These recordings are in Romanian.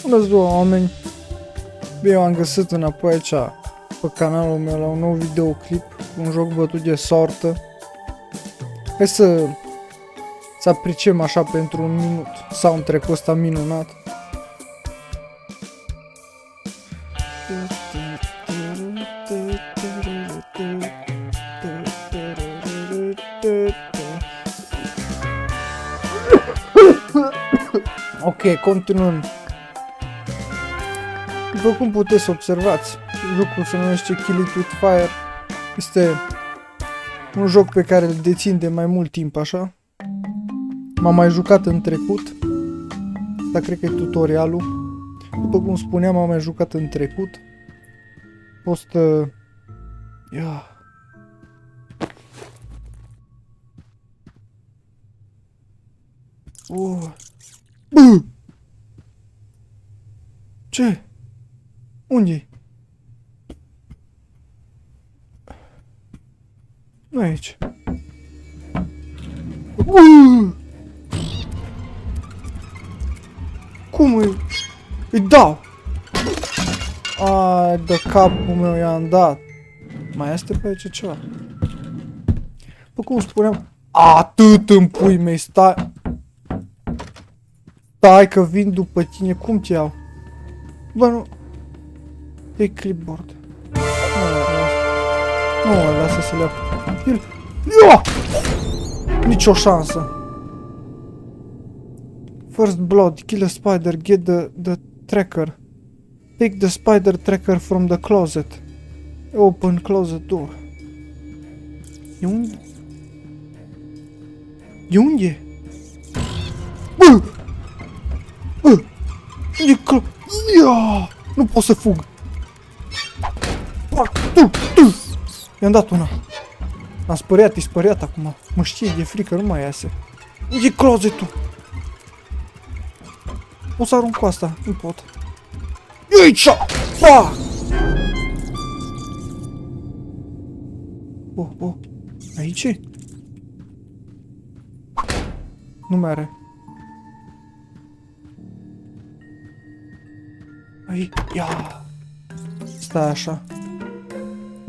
Bună ziua, oameni! Bine, am găsit înapoi aici pe canalul meu la un nou videoclip, un joc bătut de soartă. Hai să apreciem așa pentru un minut soundtrack-ul ăsta minunat. Ok, continuăm. După cum puteți observați, jocul se numește Kill It With Fire. Este un joc pe care îl dețin de mai mult timp, așa. M-am mai jucat în trecut. Asta cred că e tutorialul. După cum spuneam, m-am mai jucat în trecut. Post... Ia... Bă! Ce? Unde-i? Nu aici. Cum îi... Îi dau? Ai, de capul meu i-am dat. Mai este pe aici ceva? Bă, cum spuneam... Atât în pui mei, stai... Stai că vin după tine, cum te iau? Bă, nu... E clipboard. Nu mă lasă să le iau. Ia! Nici o șansă. First blood, kill a spider, get the tracker. Take the spider tracker from the closet. Open closet door. E unde? E unde? Bă! Bă! Unde Ia! Nu pot să fug. I-am dat una. Am spăriat, e spăriat acum. Mă știe, de frică, nu mai iese. Unde-i closetul? Pot să arunc cu asta, nu pot. E aici! Pa! Aici? Nu mai are. Ai, ia! Stai așa.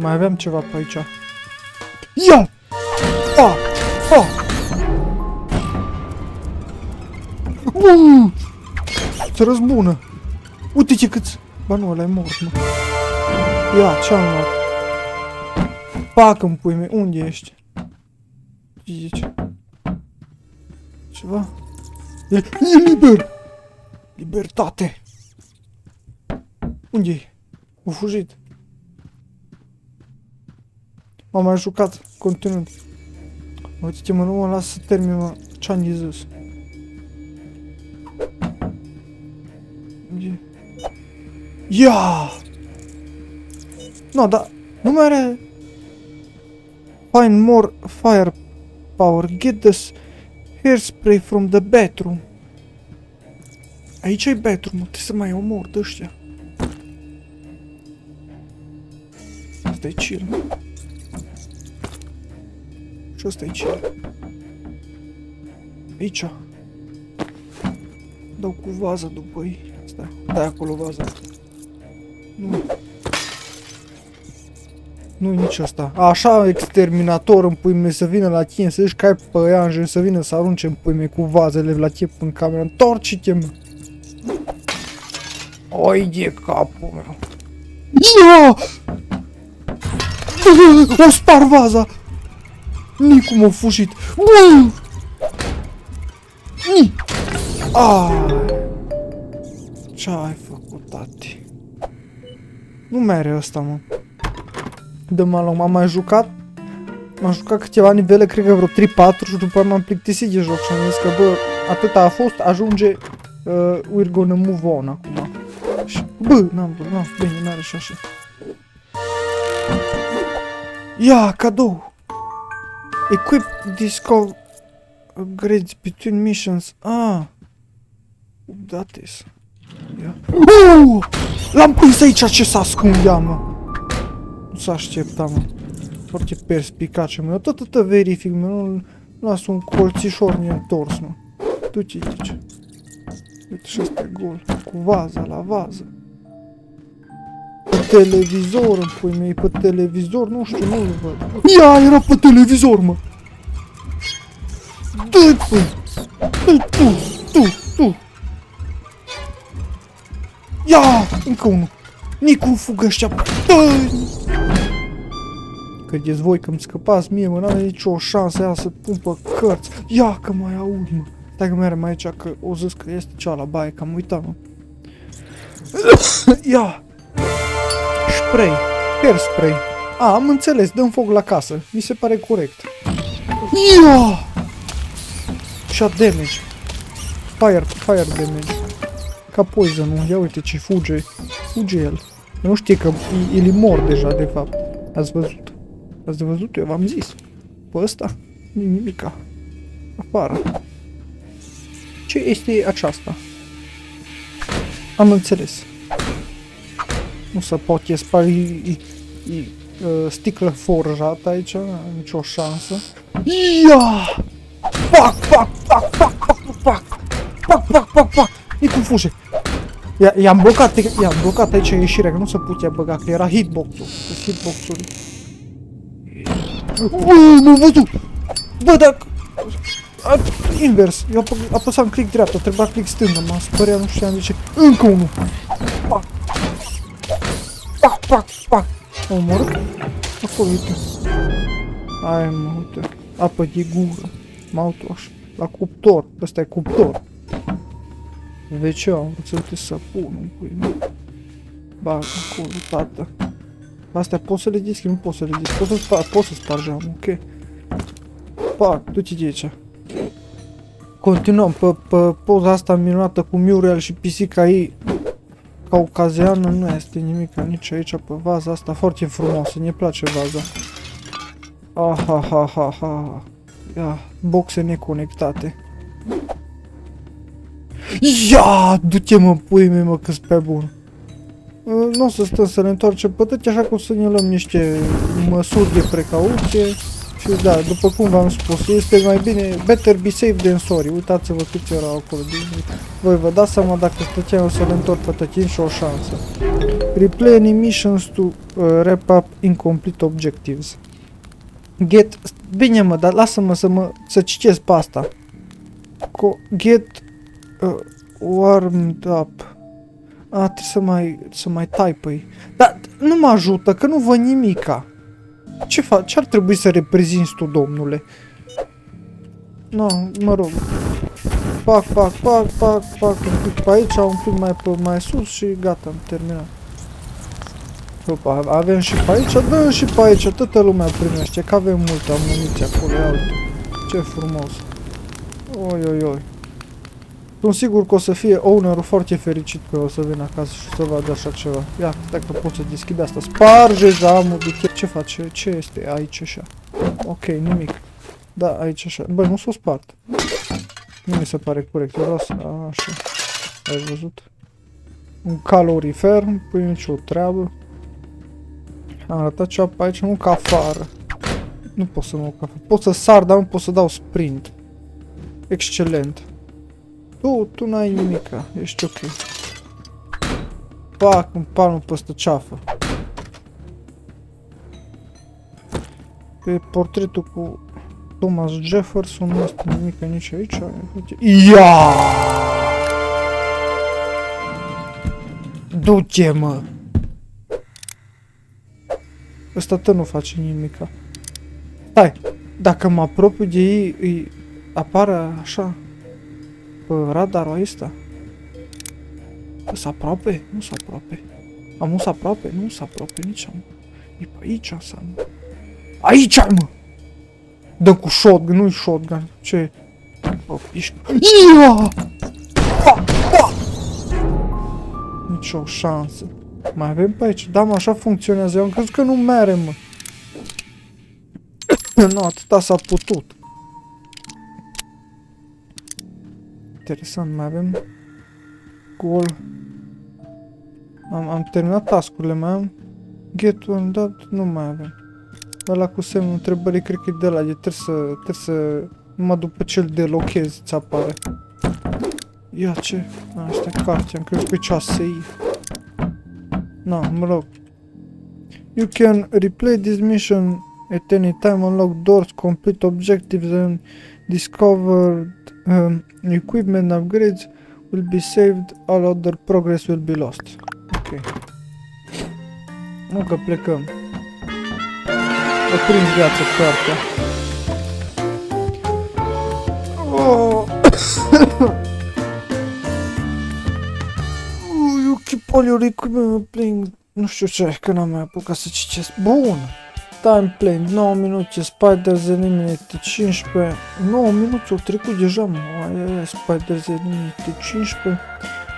Mai aveam ceva pe aici. Ia! Pa! Pa! Se răzbună! Uite-te câți... Ba nu, ăla e mort, mă. Ia, ce-am luat? Pacă-mi pui mei, unde ești? Ce zici? Ceva? E liber! Libertate! Unde-i? A fugit. M-am mai jucat, continuând. Uite-te, mă, nu mă las să termin, mă, ce-am de zis. Ia! No, dar nu mai are... Find more firepower. Get this hairspray from the bathroom. Aici e bathroom, trebuie să mai omor de ăștia. Asta e chill. Și asta e chill. Aici. Dau cu vaza după ei. Stai acolo vaza. Nu. Nu nici asta. Așa exterminator în pui mei să vină la tine, să zici că ai pe Ianjen, să vină să arunce în pui mei cu vazele la chep în cameră. Întorci-te, mă! Oi de capul meu. Ia! O spar vaza! Nicu m-a fugit. Ni! Ce ai făcut, tati? Nu mai are ăsta, mă. M-am mai jucat. M-am jucat câteva nivele, cred că vreo 3-4 și după m-am plictisit de joc și am zis că, bă, atâta a fost, ajunge, we're gonna move on acum. Și, bă, n-am, bine, n-are și așa. Ia, cadou! Equip discover upgrades between missions. That is. L-am prins aici, ce s-a ascundea, mă. Nu s-a aștepta, mă. Foarte perspicace, mă. Eu tot verific, mă. Nu las un colțișor neîntors, mă. Du-te aici. Uite și ăsta e gol. Cu vaza la vază. Pe televizor, îmi pui mei, pe televizor, nu știu, nu-l văd. Ia, era pe televizor, mă! Dă-i, tu! Ia, încă unul. Nicu, fugă ăștia, dă-i! Credeți voi că îmi scăpați mie, mă, n-am nicio șansă aia să pun pe cărți. Ia că mai aud, mă. Stai că mergem aici, că o zis că este cea la baie, că am uitat, mă. Ia! Spray. Hair spray. A, am înțeles, dăm foc la casă. Mi se pare corect. Ia! Și-a damage. Fire damage. Ca poison-ul. Ia uite ce fuge. Fuge el. Nu știe că el e mort deja, de fapt. Ați văzut? Ați văzut? Eu v-am zis. Pe ăsta? Nimica. Afară. Ce este aceasta? Am înțeles. Nu se poate spari sticlă forjată aici, nicio șansă. Ia! Pac! Nici fuge. I-am blocat aici ieșirea, că nu se putea băga, că era hitbox-ul. Hitbox-ul. M-am văzut! Bă, dacă... Invers, eu apăsam click dreapta, trebuia click stângă, m-am spăreat, nu știam de ce. Încă unul! Pac! Am omorât? Acolo, uite. Hai, mă, uite. Apă de gură. Mautoș. La cuptor. Ăsta e cuptor. Vezi ce am vrut să uite săpunul, pui, mă. Bag acolo, tată. Astea pot să le deschid, nu pot să le deschid. Pot să sparg am, ok. Pac, du-te de aici. Continuăm pe poza asta minunată cu Muriel și pisica ei caucaziană, nu este nimic nici aici pe vaza asta, foarte frumoasă, ne place vaza. Ahahaha. Ia, boxe neconectate. Ia, du-te mă, pui mei, mă, că-s pe bun. Nu o să stăm să ne întoarcem pe tăti, așa că o să ne luăm niște măsuri de precauție. Și da, după cum v-am spus, este mai bine, better be safe than sorry. Uitați-vă câți erau acolo. Voi vă dați seama dacă stăteam o să le întorc pe tătin și o șansă. Replay any missions to wrap up incomplete objectives. Get... Bine mă, dar lasă-mă să citesc pe asta. Get warmed up. A, trebuie să mai type-i. Dar nu mă ajută, că nu văd nimica. Ce fac? Ce ar trebui să reprezinți tu, domnule? No, mă rog. Pac, un pic pe aici, un pic mai sus și gata, am terminat. Opa, avem și pe aici, dă și pe aici, toată lumea primește, că avem multă amuniție acolo, ia uite. Ce frumos. Oi. Sunt sigur că o să fie owner-ul foarte fericit că o să vină acasă și să vadă așa ceva. Ia, dacă pot să deschid asta. Sparge jamul de ce face? Ce este aici așa? Ok, nimic. Da, aici așa. Băi, nu s-o spart. Nu mi se pare corect. Eu vreau să... Așa. Ai văzut? Un calorifer, păi nicio treabă. Am arătat ceva pe aici, nu ca afară. Nu pot să mă duc afară. Pot să sar, dar nu pot să dau sprint. Excelent. Tu n-ai nimica, ești ok. Pac, un palmul peste ceafă. Pe portretul cu Thomas Jefferson nu este nimica nici aici. Ia! Du-te, mă! Ăsta tot nu face nimica. Stai, dacă mă apropiu de ei, îi apară așa pe radarul ăsta. S-aproape? Nu s-aproape. Am nu s-aproape? Nu s-aproape nici am. E pe aici înseamnă. Aici, mă! Dă cu shotgun, nu-i shotgun. Ce? Oh, ești... Ia! Nici o șansă. Mai avem pe aici? Da, mă, așa funcționează. Eu am crezut că nu mere, mă. Nu, atâta s-a putut. Interesant, mai avem gol. Am terminat task-urile, mai am get one, dar nu mai avem. Ăla cu semnul întrebării, cred că e de la, trebuie să numai după ce îl delochez, ți apare. Ia ce? Asta e cartea, am crezut că e cea save. Na, mă rog. You can replay this mission at any time, unlock doors, complete objectives and discovered equipment upgrades will be saved, all other progress will be lost. Ok. Nu că plecăm. O prins viață cartea. Oh. You keep all your equipment playing. Nu știu ce, că n-am mai apucat să citesc. Bun! Time playing, 9 minute, Spiders Eliminated 15. 9 minute au trecut deja, mă. Aia, Spiders Eliminated 15.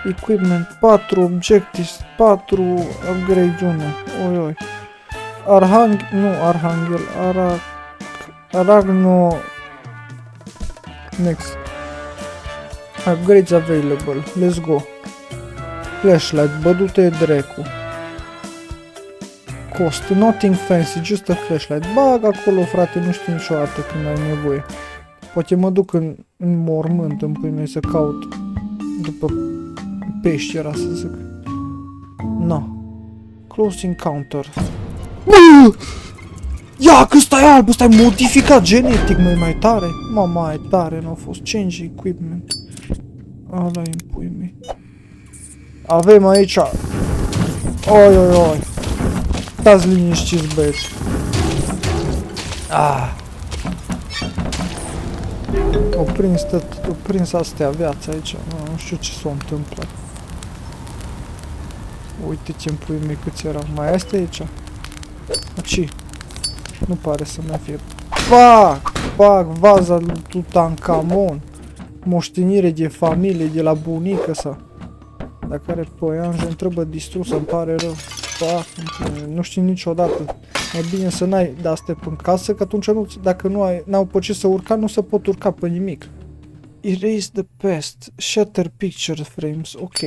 Equipment 4, Objectives 4, Upgrade 1. Oi, oi. Arhanghel, Aragno. Next. Upgrades available. Let's go. Flashlight, bădute dracu. Cost, nothing fancy, just a flashlight. Bag acolo, frate, nu știu niciodată când ai nevoie. Poate mă duc în mormânt în pâine să caut după pești, era să zic. No. Close encounter. Ia, că stai alb, ăsta e modificat genetic, măi, mai tare. Mă, mai tare, n-a fost change equipment. Ala-i în pui mei. Avem aici. Oi, oi, oi. Stați liniștiți, băieți. Ah. O prins astea viața aici. Nu știu ce s-a întâmplat. Uite ce-mi pui mei câți erau. Mai astea aici? Aci. Nu pare să mai fie. Fac vaza lui Tutankamon. Moștenire de familie de la bunică sa. Dacă are poianjă, îmi trebuie distrusă, îmi pare rău. Nu știu niciodată. Mai bine să n-ai de-astea în casă, că atunci nu, dacă n-au pe ce să urca, nu se pot urca pe nimic. Erase the past. Shatter picture frames. Ok.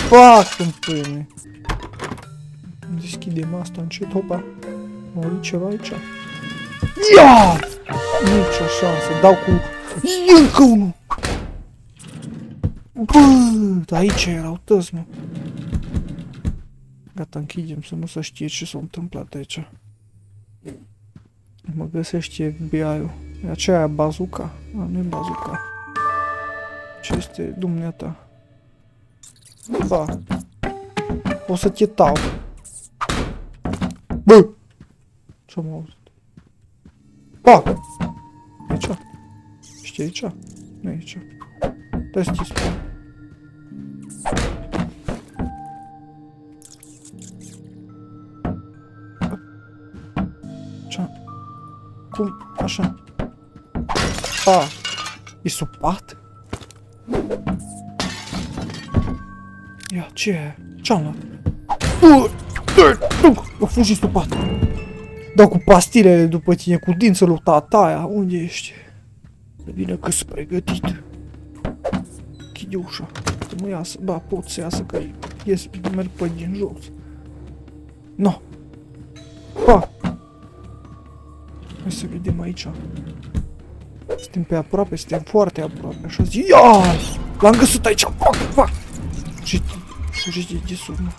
Fac în pâine. Deschidem asta încet. Hopa. Mori ceva aici. Ia! Nicio șansă. Dau cu... Încă unul! Bă, aici erau tăți, mă. Gata, închidem să nu se știe ce s-a întâmplat aici. Mă găsește FBI-ul. E aceea bazuca? Nu e bazuca. Ce este dumneata? Ba. O să te tau. Bă! Ce-am auzit? Ba! Aici? Știi aici? Nu e aici. Dă-ți ce spune. Ce? Cum? Așa. Pa! E sub pat? Ia, ce e? Ce-am luat? A fugit sub pat. Dau cu pastilele după tine, cu dință lui tataia. Unde ești? Bine că-s pregătit. Chide ușa. Să mă iasă. Ba, pot să iasă că ies, merg pe din jos. No. Pa! Hai să vedem aici. Suntem pe aproape, suntem foarte aproape. Așa zi. Ia! L-am găsit aici. Fac! Fugi de sub, mă.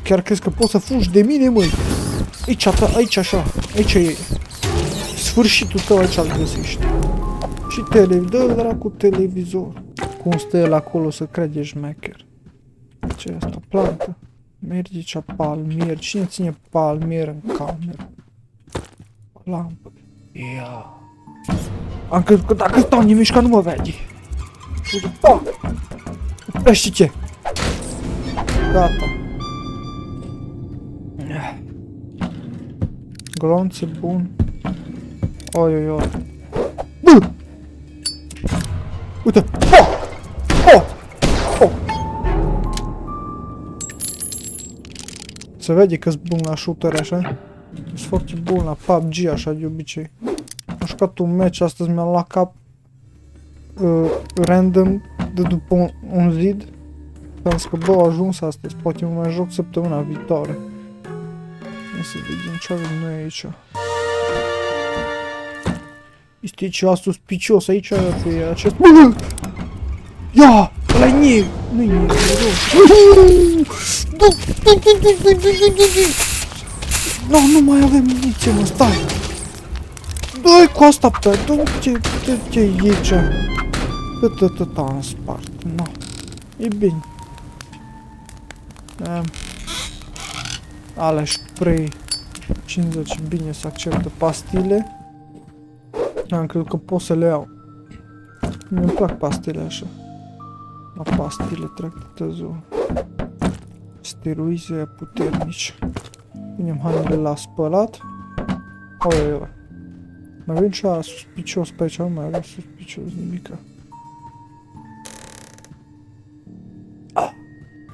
Chiar crezi că poți să fugi de mine, măi? Aici așa. Aici e. Sfârșitul tău aici îl găsești. Și dă dracu televizor. Cum stă el acolo să crede șmecher. Ce e asta? Plantă. Merge cea palmier. Cine ține palmier în cameră? Lampă. Ia. Am crezut că dacă stau nimișca nu mă vede. Pa! Oprește-te! Gata. Glonțe bun. Oi. Bă! Uite! Se vede că-s bun la shooter așa? Sunt foarte bun la PUBG așa de obicei. Am jucat un match astăzi, mi-am luat cap random de după un zid. Pentru că bă, au ajuns astăzi, poate mă mai joc săptămâna viitoare. Ia să vedem ce avem noi aici. Este ceva suspicios aici pe acest... Bă! Ia! Ăla-i negru! Nu-i negru, nu mai avem muniție, mă, stai! Dă-i cu asta pe ce e aici? Tătătăta am spart, nu. E bine. Alea spray 50, bine să acceptă pastile. Am crezut că pot să le iau. Mi-mi plac pastile așa. La pastile trec de tăzul. Steroize puternici. Punem hainele la spălat. Oi. Mai avem ceva suspicios pe aici, nu mai avem suspicios nimica.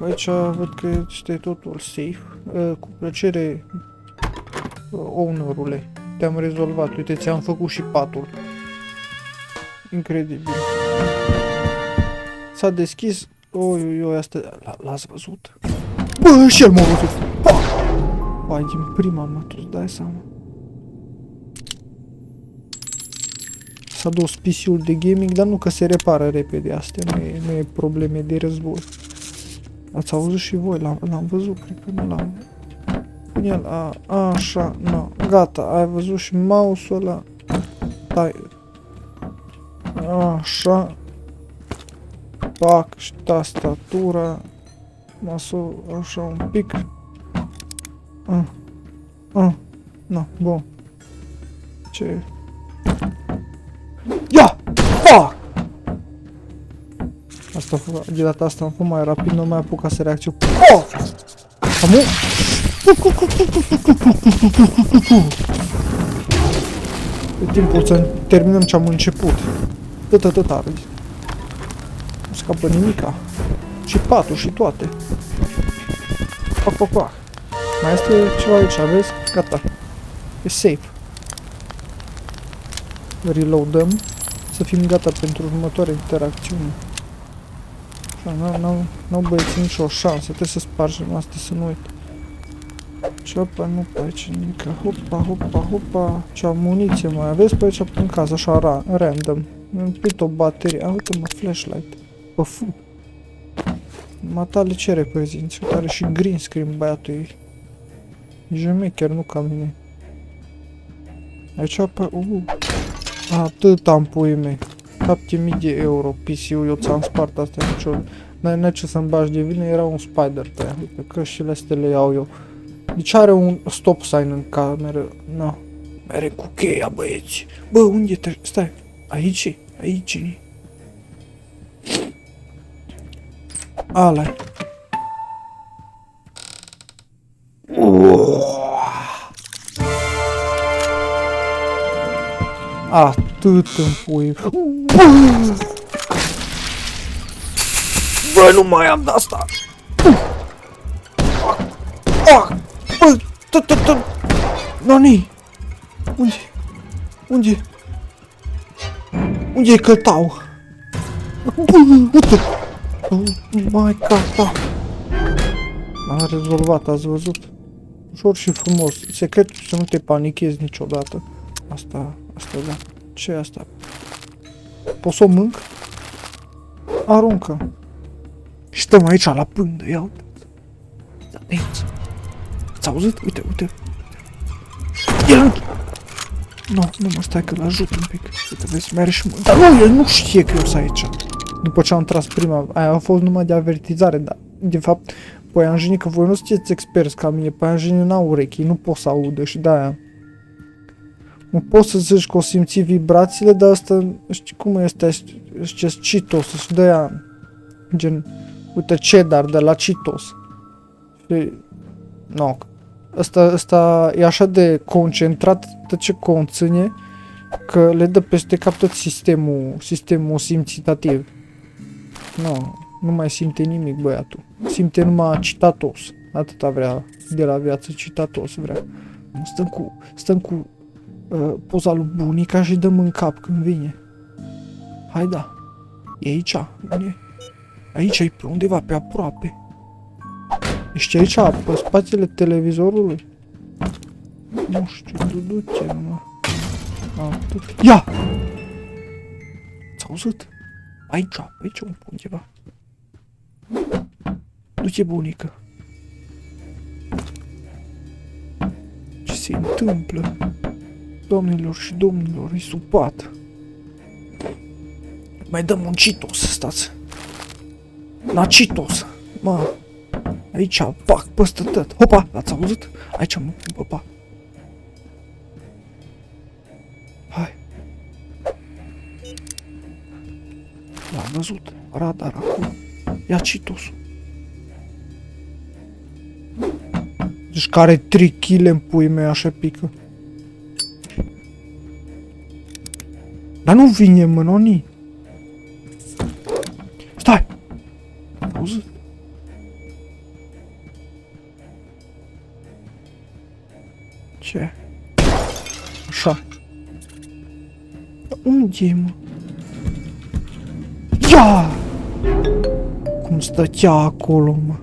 Aici văd că este totul safe. Cu plăcere, ownerule. Te-am rezolvat. Uite, ți-am făcut și patul. Incredibil. S-a deschis. Oi, asta... L-ați văzut? Bă, și el m-a văzut. Bai, din prima mă, tu-ți dai seama. S-a dus PC-ul de gaming, dar nu că se repară repede astea. Nu e probleme de război. Ați auzit și voi, l-am văzut, cred că nu l-am... Pune-l, așa, no, gata, ai văzut și mouse-ul ăla. Stai. Așa. Pac și tastatura. Masă, așa un pic. No, bun. Ce? Ia! Pac! Asta, de data asta am fost mai rapid, nu mai apucat să reacționez. Oh! Amu? E timpul să terminăm ce am început. Tătătăta, râzi. Nu scapă nimica. Și patul și toate. Pac. Mai este ceva aici, vezi? Gata. E safe. Reloadăm. Să fim gata pentru următoarea interacțiune. N-au băieții nicio șansă, trebuie să spargem asta, să nu uit. Ciopa, nu pe aici nimic. Hopa. Ce amuniție mai aveți pe aici în casă, așa random. Mi-am prit o baterie. Uite-mă, flashlight. Păfu. Matale ce reprezinți? Uite, are și green screen băiatul ei. E jemecher, nu ca mine. Aici pe... Atât am puii mei. 7000 de euro PC-ul, eu ți-am spart astea niciodată. N-ai ce să-mi bagi de vină, era un spider pe ea. Uite, căștile astea le iau eu. Deci are un stop sign în cameră. No. Mere cu cheia, băieți. Bă, unde te... Stai. Aici. Ala-i. Atât îmi pui. Bă, nu mai am de asta. Bă, Nani. Unde? Unde-i căltau? Bă, uite. Mai cata. M-am rezolvat, ați văzut? Ușor și frumos. Secretul să nu te panichezi niciodată. Asta, da. Ce e asta? Poți să o mânc? Aruncă. Și stăm aici la pândă, ia uite. Atenți. Ați auzit? Uite. Nu mă stai că l-ajut un pic. Uite, vezi, mai are și mânc. Dar nu, el nu știe că eu sunt aici. După ce am tras prima, aia a fost numai de avertizare, dar de fapt, păianjenii, că voi nu sunteți experți ca mine, păianjenii n-au urechi, nu pot să audă și de-aia. Nu poți să zici că o simți vibrațiile, dar asta, știi cum este, știi, Cheetos, și de-aia, gen, uite, cheddar de la Cheetos. Și, no, ăsta e așa de concentrat tot ce conține, că le dă peste cap tot sistemul simțitativ. Nu mai simte nimic băiatul. Simte numai citatos. Atâta vrea de la viață, citatos vrea. Stăm cu poza lui bunica și dăm în cap când vine. Hai da. E aici. Aici e pe undeva, pe aproape. Ești aici, pe spațiile televizorului? Nu știu, du-te, mă. Ia! Ați auzit? Aici un pun ceva. Du-te, bunică. Ce se întâmplă? Doamnelor și domnilor, e sub pat. Mai dăm un Cheetos, stați. La Cheetos. Mă. Aici, pac, păstă tot. Hopa, l-ați auzit? Aici mă pun pe pat. Hai. L-am văzut. Radar acolo. Ia Cheetos-ul. Deci care 3 kg în pui mei așa pică. Dar nu vine, mă, Noni. Stai! Auzi? Ce? Așa. Dar unde e, mă? Ia! Cum stătea acolo, mă.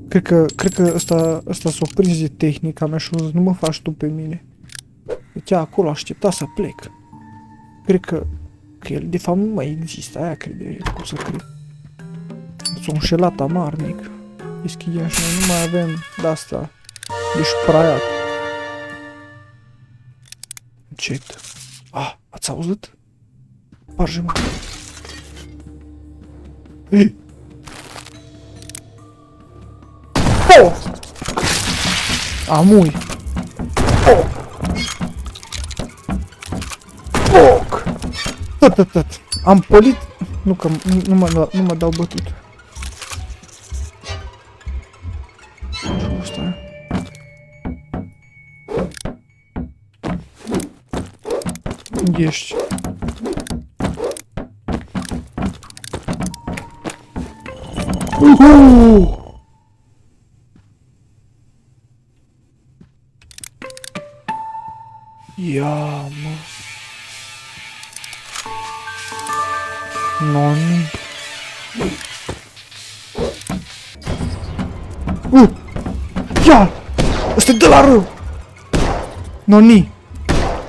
Cred că ăsta s-a prins de tehnica mea și o zis, nu mă faci tu pe mine. Stătea acolo, aștepta să plec. Cred că el de fapt nu mai există, aia crede el, cum să cred. S-a înșelat amarnic. Deschidem și noi nu mai avem de-asta. Deci praiat. Încet. Ați auzit? Parge-mă. Hei! Oh! Amui! Oh! Foc! Tot. Am polit... Nu că nu mă dau bătut. Ce ăsta? Unde ești? Ia, mă. Noni. Ia! Ăsta e de la rău! Noni!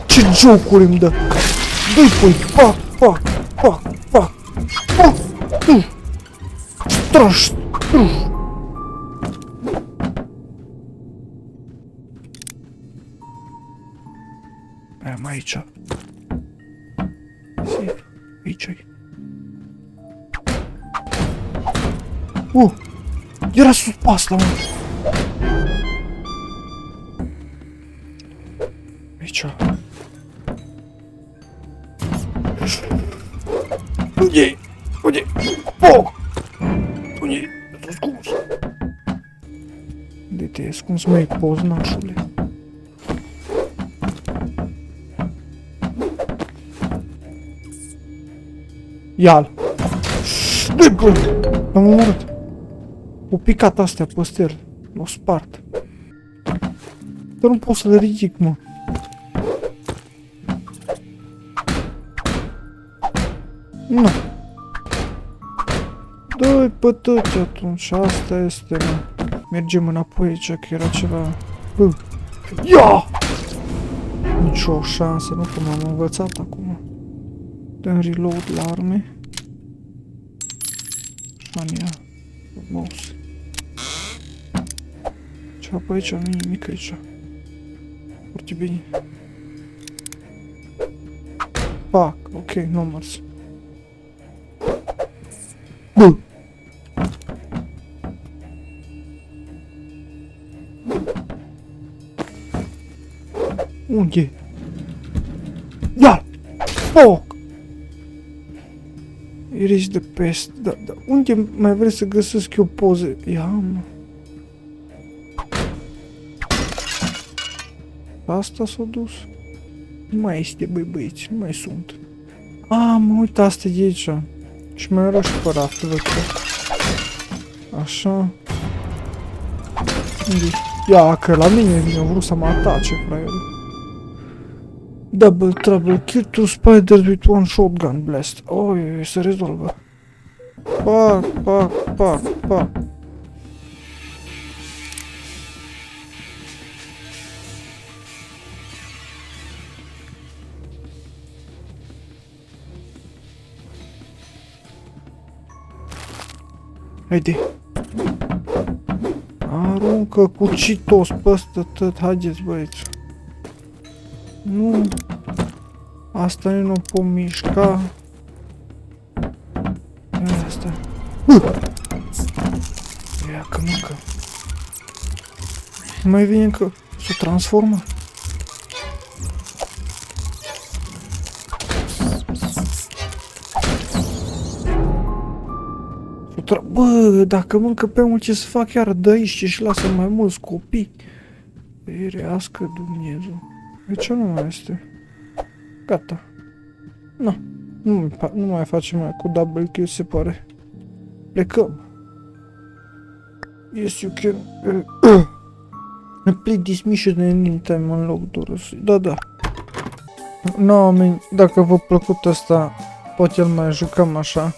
Ce jocuri îmi dă! Dă-i pui! Pac! Straș! Am aici. Aici-i. Era sus pe asta, mă. Aici. Unde-i? Unde-i? Foc! Unde-i? S-a ascuns. Unde te-ai ascuns, măi, poznașule? Ia-l! Dă-i, bă! L-am omorât. O picat astea pe stel. M-o spart. Dar nu pot să-l ridic, mă. Nu. Dă-i pe tăți atunci. Asta este, mă. Mergem înapoi aici, că era ceva... Bă! Ia! Nici o șansă, nu că m-am învățat acum. Dăm reload la arme. Șania. Frumos. Ceva pe aici, nu e nimic aici. Foarte bine. Pac, ok, nu am mers. Bă! Unde? Ia! Foc! Iris de pest. Da, unde mai vrei să găsesc eu poze? Ia, mă. Asta s-a dus. Nu mai este, băi băieți, nu mai sunt. Mă uit, asta de aici. Și mai era și pe raft, văd că. Așa. Unde? Ia, că la mine vine, vreau să mă atace, fraierul. Double trouble, kill 2 spiders with 1 shotgun blast. Oi, se rezolvă. Pac. Haide. Aruncă cu citos pe ăsta tot. Haideți, băieți. Nu. Asta nu pot mișca. Ia asta. Ia că mâncă. Mai vine încă. S-o transformă. Bă, dacă mâncă pe mult, ce să fac iar de aici și lasă mai mulți copii? Ferească Dumnezeu. De ce nu mai este? Gata. Nu mai facem mai cu double kill, se pare. Plecăm. Yes, you can... Play this mission anytime în loc Doros. Da. No, dacă v-a plăcut asta, poate îl mai jucăm așa.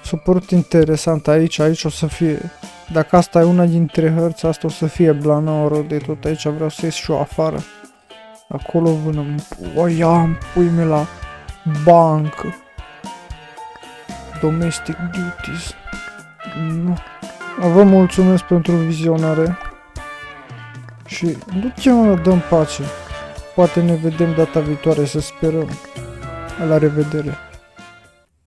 S-a părut interesant aici o să fie, dacă asta e una dintre hărți, asta o să fie Blanoro de tot, aici vreau să ies și eu afară. Acolo vânăm, am pui mei la bancă. Domestic duties. Nu. Vă mulțumesc pentru vizionare. Și ducem-mă, dăm pace. Poate ne vedem data viitoare, să sperăm. La revedere.